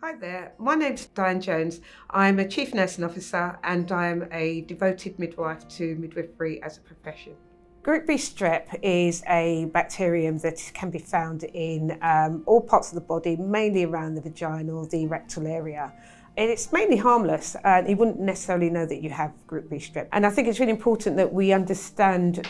Hi there, my name's Diane Jones. I'm a Chief Nursing Officer and I'm a devoted midwife to midwifery as a profession. Group B Strep is a bacterium that can be found in all parts of the body, mainly around the vagina or the rectal area. And it's mainly harmless, and you wouldn't necessarily know that you have Group B Strep. And I think it's really important that we understand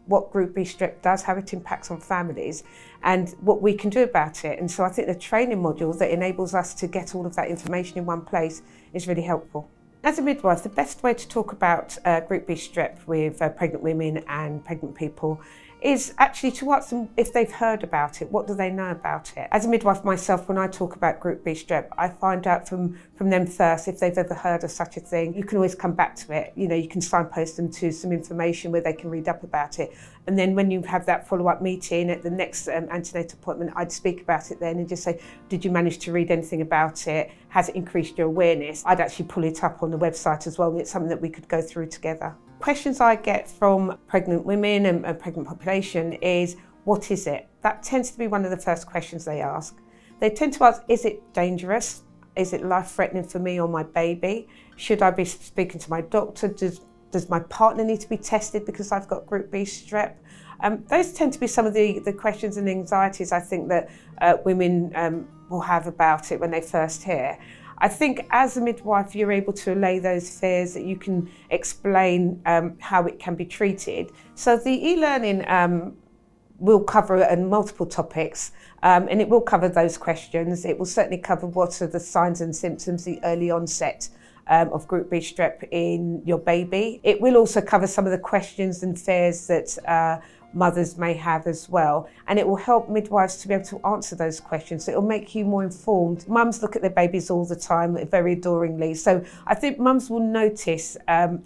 what Group B Strep does, how it impacts on families, and what we can do about it. And so I think the training module that enables us to get all of that information in one place is really helpful. As a midwife, the best way to talk about Group B Strep with pregnant women and pregnant people is actually to ask them if they've heard about it, what do they know about it. As a midwife myself, when I talk about Group B Strep, I find out from them first if they've ever heard of such a thing. You can always come back to it. You know, you can signpost them to some information where they can read up about it. And then when you have that follow-up meeting at the next antenatal appointment, I'd speak about it then and just say, did you manage to read anything about it? Has it increased your awareness? I'd actually pull it up on the website as well. It's something that we could go through together. Questions I get from pregnant women and pregnant population is, what is it? That tends to be one of the first questions they ask. They tend to ask, is it dangerous? Is it life-threatening for me or my baby? Should I be speaking to my doctor? Does my partner need to be tested because I've got Group B Strep? Those tend to be some of the questions and anxieties I think that women will have about it when they first hear. I think as a midwife, you're able to allay those fears, that you can explain how it can be treated. So the e-learning will cover multiple topics and it will cover those questions. It will certainly cover what are the signs and symptoms, the early onset of Group B Strep in your baby. It will also cover some of the questions and fears that mothers may have as well, and it will help midwives to be able to answer those questions. It will make you more informed. Mums look at their babies all the time, very adoringly, so I think mums will notice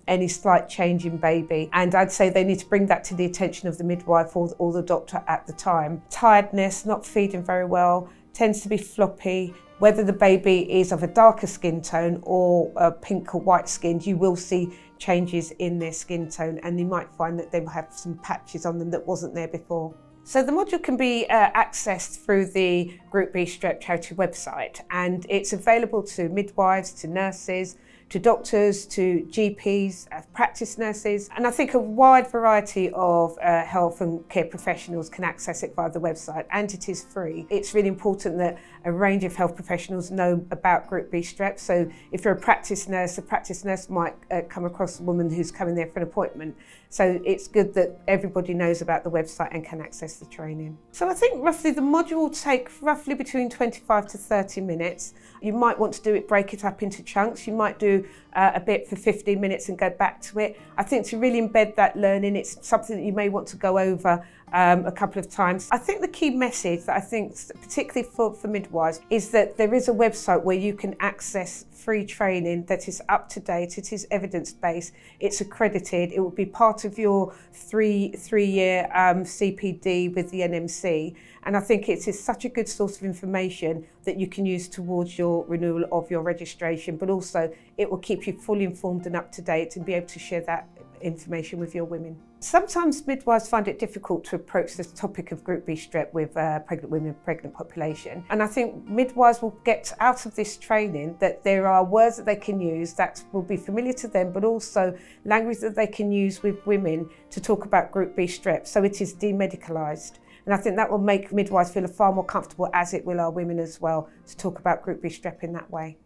any slight change in baby, and I'd say they need to bring that to the attention of the midwife or the doctor at the time. Tiredness, not feeding very well, tends to be floppy. Whether the baby is of a darker skin tone or pink or white skinned, you will see changes in their skin tone, and you might find that they will have some patches on them that wasn't there before. So the module can be accessed through the Group B Strep charity website, and it's available to midwives, to nurses, to doctors, to GPs, practice nurses, and I think a wide variety of health and care professionals can access it via the website, and it is free. It's really important that a range of health professionals know about Group B Strep. So if you're a practice nurse might come across a woman who's coming there for an appointment. So it's good that everybody knows about the website and can access the training. So I think roughly the module will take roughly between 25 to 30 minutes. You might want to break it up into chunks. You might do a bit for 15 minutes and go back to it. I think to really embed that learning, it's something that you may want to go over a couple of times. I think the key message that I think, particularly for midwives, is that there is a website where you can access free training that is up to date, it is evidence-based, it's accredited, it will be part of your three-year CPD with the NMC. And I think it is such a good source of information that you can use towards your renewal of your registration, but also it will keep you fully informed and up to date and be able to share that information with your women. Sometimes midwives find it difficult to approach this topic of Group B Strep with pregnant women, pregnant population. And I think midwives will get out of this training that there are words that they can use that will be familiar to them, but also language that they can use with women to talk about Group B Strep. So it is demedicalised. And I think that will make midwives feel far more comfortable, as it will our women as well, to talk about Group B Strep in that way.